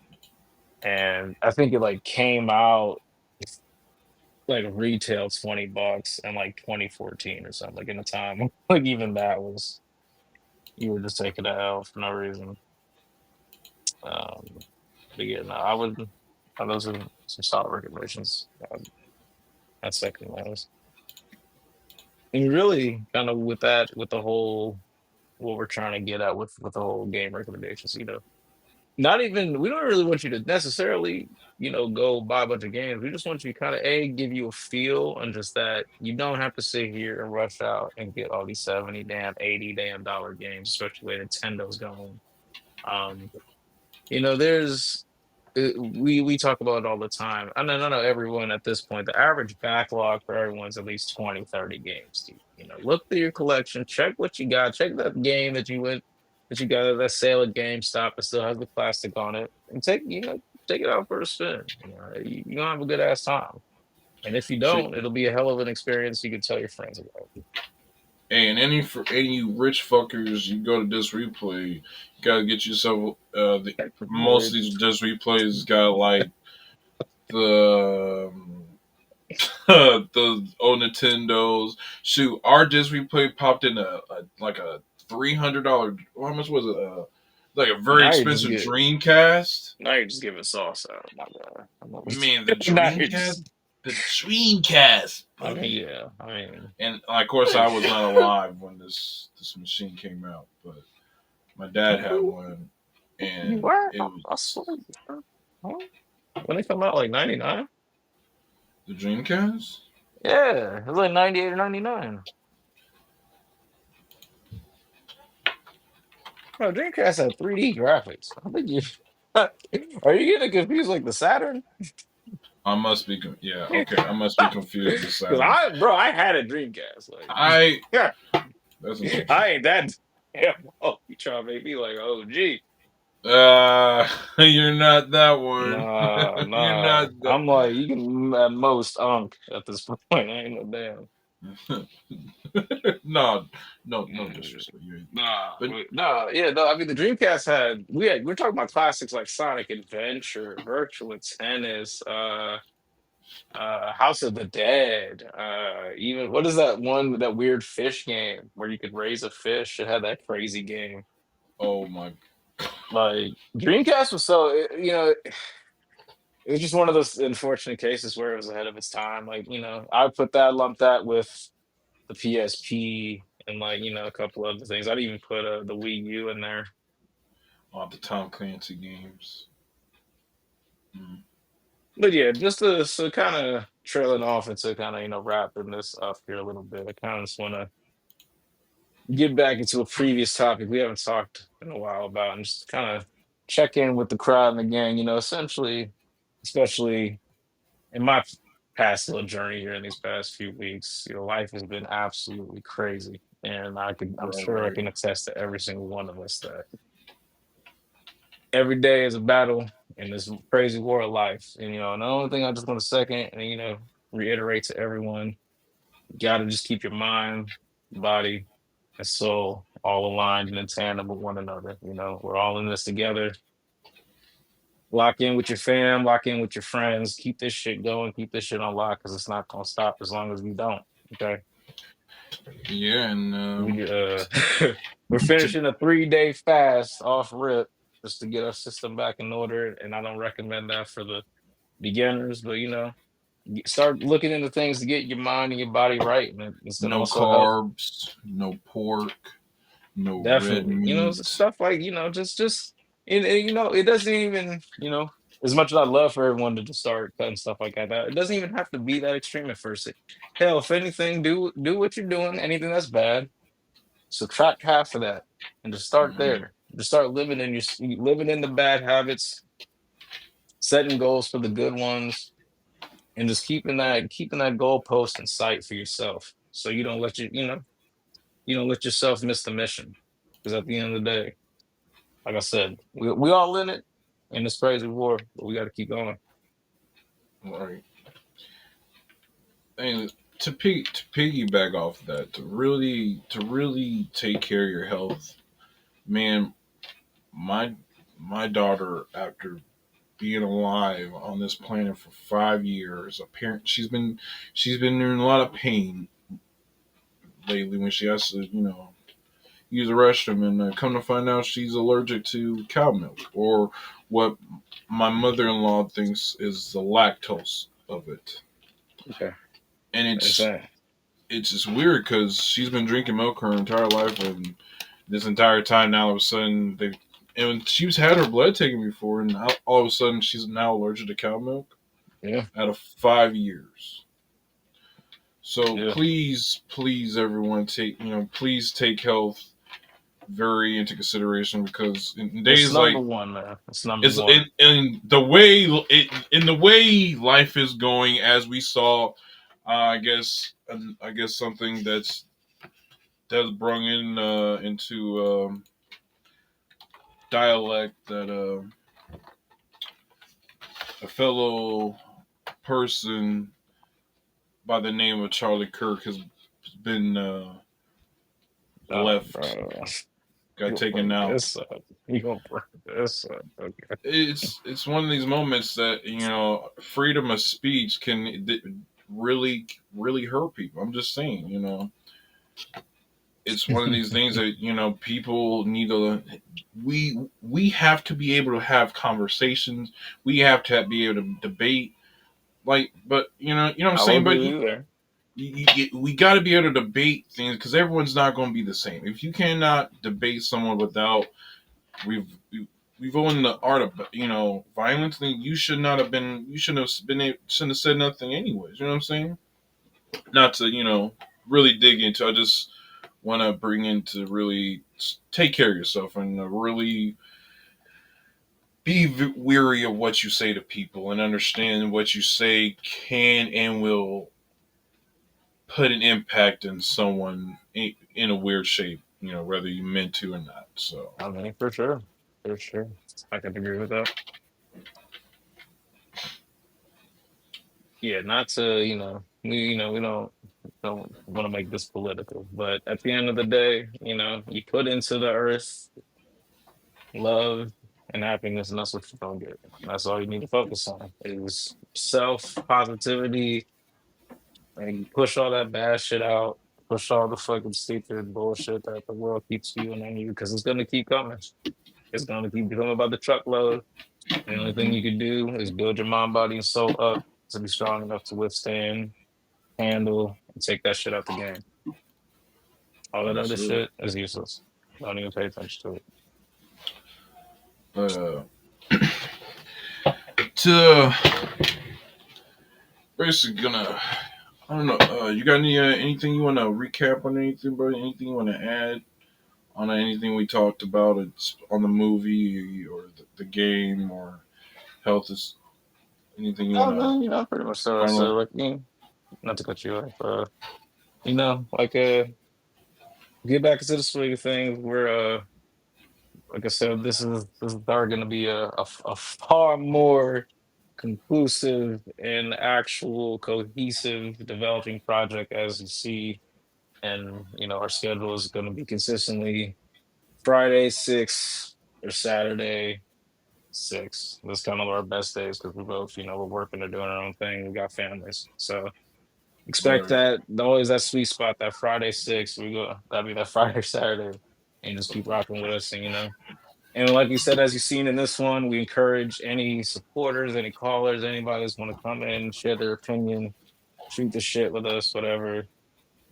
Speaker 2: And I think it like came out like retail $20 in like 2014 or something. Like in a time like even that was you were just taking a L for no reason. Um, but yeah, no, I would. Those are some solid recommendations. I'd second those. And really, kind of with that, with the whole what we're trying to get at with the whole game recommendations, not even we don't really want you to necessarily, go buy a bunch of games. We just want you to kind of give you a feel and just that you don't have to sit here and rush out and get all these 70 damn, 80 damn dollar games, especially the way Nintendo's going. Um, there's we talk about it all the time. I know everyone at this point, the average backlog for everyone's at least 20, 30 games. Dude. Look through your collection, check what you got, check that game that you got at that sale at GameStop that still has the plastic on it, and take it out for a spin. You're gonna have a good ass time. And if you
Speaker 1: See,
Speaker 2: don't, it'll be a hell of an experience you can tell your friends about.
Speaker 1: hey, and for any rich fuckers, you go to Disc Replay, you gotta get yourself most of these Disc Replays got like the the old Nintendos. Shoot, our Disc Replay popped in like a $300. How much was it? Like a very
Speaker 2: Now you're just
Speaker 1: expensive
Speaker 2: get
Speaker 1: Dreamcast.
Speaker 2: now you're just giving sauce out. My God.
Speaker 1: Man, the
Speaker 2: Now you're
Speaker 1: Dreamcast,
Speaker 2: just
Speaker 1: the Dreamcast,
Speaker 2: I mean,
Speaker 1: buddy.
Speaker 2: yeah. I mean,
Speaker 1: And of course, I was not alive when this machine came out, but my dad had one,
Speaker 2: you
Speaker 1: and
Speaker 2: were?
Speaker 1: it was
Speaker 2: I swear you were. Huh? When they come out, like 99?
Speaker 1: the Dreamcast.
Speaker 2: Yeah, it was like 98 or 99. Bro, Dreamcast had 3D graphics. I think you are you getting confused like the Saturn?
Speaker 1: I must be, yeah, okay. I must be confused with the
Speaker 2: Because
Speaker 1: Saturn.
Speaker 2: I had a Dreamcast. Like,
Speaker 1: I
Speaker 2: yeah,
Speaker 1: That's a little.
Speaker 2: I ain't that damn. Oh, you trying to make me like, oh, gee.
Speaker 1: You're not that one.
Speaker 2: Nah,
Speaker 1: You're
Speaker 2: nah.
Speaker 1: not
Speaker 2: I'm like, you can at most at this point. I ain't no damn.
Speaker 1: that. No, no disrespect. But
Speaker 2: Yeah, no. I mean, the Dreamcast we're talking about classics like Sonic Adventure, Virtual Tennis, House of the Dead, even what is that one that weird fish game where you could raise a fish? It had that crazy game.
Speaker 1: oh my,
Speaker 2: Like Dreamcast was it was just one of those unfortunate cases where it was ahead of its time. Like I put that lump that with the PSP and like a couple other things. I'd even put the Wii U in there.
Speaker 1: oh, the Tom Clancy games. Mm.
Speaker 2: But yeah, just to kind of trailing off and to kind of wrapping this up here a little bit. I kind of just want to get back into a previous topic we haven't talked in a while about, and just kind of check in with the crowd and the gang. Essentially, especially in my past little journey here in these past few weeks, life has been absolutely crazy, and I'm
Speaker 1: Right,
Speaker 2: sure I
Speaker 1: right.
Speaker 2: can attest to every single one of us that every day is a battle in this crazy war of life. And the only thing I just want to second and reiterate to everyone, you gotta just keep your mind, body, and soul all aligned and in tandem with one another. We're all in this together. Lock in with your fam, lock in with your friends, keep this shit going, keep this shit on lock because it's not gonna stop as long as we don't. Okay.
Speaker 1: Yeah, and
Speaker 2: We we're
Speaker 1: to,
Speaker 2: finishing a 3-day fast off rip just to get our system back in order. And I don't recommend that for the beginners, but start looking into things to get your mind and your body right, and it's gonna
Speaker 1: no
Speaker 2: also help.
Speaker 1: carbs, no pork, no red
Speaker 2: Definitely,
Speaker 1: meat.
Speaker 2: stuff like just it doesn't even as much as I love for everyone to just start cutting stuff like that. It doesn't even have to be that extreme at first. Hell, if anything, do what you're doing. Anything that's bad, subtract half of that, and just start
Speaker 1: Mhm.
Speaker 2: there. Just start living in the bad habits, setting goals for the good ones, and just keeping that goalpost in sight for yourself, so you don't let yourself miss the mission. Because at the end of the day, like I said, we all in it in this crazy war, but we got to keep going.
Speaker 1: Right. And to piggyback off that, to really take care of your health, man. My my daughter, after being alive on this planet for 5 years, apparently she's been in a lot of pain lately when she has to, use the restroom, and come to find out she's allergic to cow milk, or what my mother-in-law thinks is the lactose of it.
Speaker 2: Okay.
Speaker 1: And it's
Speaker 2: Insane.
Speaker 1: it's just weird because she's been drinking milk her entire life, and this entire time now all of a sudden they and she's had her blood taken before, and all of a sudden she's now allergic to cow milk
Speaker 2: Yeah.
Speaker 1: out of 5 years. So
Speaker 2: Yeah.
Speaker 1: please, everyone, please take health very into consideration, because in
Speaker 2: It's
Speaker 1: days
Speaker 2: number
Speaker 1: like
Speaker 2: one, man. It's number
Speaker 1: it's
Speaker 2: one.
Speaker 1: in the way life is going, as we saw, I guess something that's brought into dialect that a fellow person by the name of Charlie Kirk has been
Speaker 2: Oh,
Speaker 1: left,
Speaker 2: bro.
Speaker 1: got
Speaker 2: You gonna
Speaker 1: taken
Speaker 2: bring
Speaker 1: out.
Speaker 2: this up. You gonna bring this up. Okay.
Speaker 1: It's one of these moments that freedom of speech can really hurt people. I'm just saying, it's one of these things that people need to. We have to be able to have conversations. We have to be able to debate. Like, but what I'm
Speaker 2: I will
Speaker 1: saying.
Speaker 2: agree
Speaker 1: But
Speaker 2: with you there.
Speaker 1: we got to be able to debate things, because everyone's not going to be the same. If you cannot debate someone without we've we've owned the art of violence, then you should not have been. You shouldn't have said nothing anyways. You know what I'm saying? Not to really dig into. I just want to bring in to really take care of yourself, and really be weary of what you say to people, and understand what you say can and will put an impact in someone in a weird shape, whether you meant to or not. So,
Speaker 2: I mean, for sure. For sure. I can agree with that. Yeah, not to, we don't want to make this political, but at the end of the day, you put into the earth love and happiness, and that's what you're gonna get. That's all you need to focus on is self positivity, and you push all that bad shit out, push all the fucking stupid bullshit that the world keeps spewing on you, because it's gonna keep coming. It's gonna keep coming by the truckload. The only thing
Speaker 1: hmm
Speaker 2: you can do is build your mind, body, and soul up to be strong enough to withstand, handle, and take that shit out the game. All that
Speaker 1: yes,
Speaker 2: other
Speaker 1: sir.
Speaker 2: shit is useless. Don't even pay attention to it.
Speaker 1: But to basically gonna, I don't know. You got anything you want to recap on anything, bro? Anything you want to add on anything we talked about? It's on the movie or the game or health is anything you
Speaker 2: Oh
Speaker 1: want to
Speaker 2: no, pretty much so.
Speaker 1: final?
Speaker 2: So like, not to cut you off, like get back into the swing of things. We're like I said, this is going to be a far more conclusive and actual cohesive developing project, as you see, and our schedule is going to be consistently Friday 6 or Saturday 6. That's kind of our best days because we both, we're working or doing our own thing. We got families, so expect
Speaker 1: Right.
Speaker 2: that always that sweet spot, that Friday 6. We go that'll be that Friday Saturday, and just keep rocking with us, and like you said, as you've seen in this one, we encourage any supporters, any callers, anybody that's want to come in, share their opinion, shoot the shit with us, whatever,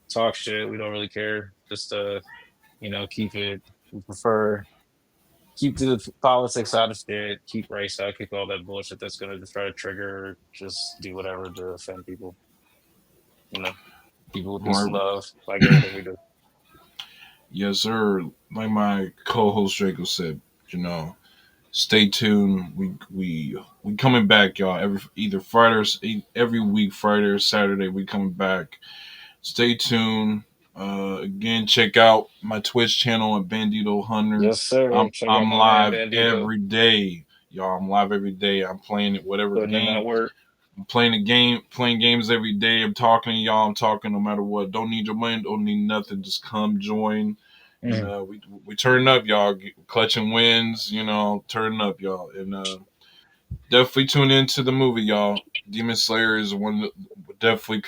Speaker 2: talk shit. We don't really care. Just keep it. We prefer keep the politics out of shit, keep race out, keep all that bullshit that's gonna just try to trigger, or just do whatever to offend people. You know, people with peace
Speaker 1: All
Speaker 2: and
Speaker 1: right.
Speaker 2: love, like everything we do.
Speaker 1: Yes, sir. Like my co-host Draco said, you know, stay tuned. We coming back, y'all. Either Friday every week, Friday or Saturday, we coming back. Stay tuned. Again, check out my Twitch channel at Bandito Hunter.
Speaker 2: Yes, sir. Check out
Speaker 1: I'm
Speaker 2: my man
Speaker 1: live
Speaker 2: Bandito
Speaker 1: every day, y'all. I'm live every day. I'm playing it, whatever
Speaker 2: putting in
Speaker 1: game.
Speaker 2: that work.
Speaker 1: I'm playing the game, playing games every day. I'm talking to y'all. I'm talking no matter what. Don't need your money. Don't need nothing. Just come join, and
Speaker 2: Mm.
Speaker 1: we turning up, y'all. Clutching wins, turning up, y'all, and definitely tune into the movie, y'all. Demon Slayer is definitely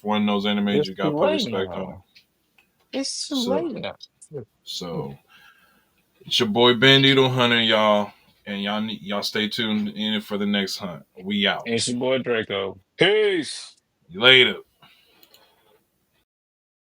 Speaker 1: one of those animes
Speaker 2: It's
Speaker 1: you
Speaker 2: too
Speaker 1: got to put
Speaker 2: late
Speaker 1: respect on.
Speaker 2: now. It's too
Speaker 1: So
Speaker 2: late now.
Speaker 1: so it's your boy Bandit Hunter, y'all, and y'all stay tuned in for the next hunt. We out.
Speaker 2: It's your boy Draco. Peace.
Speaker 1: Later.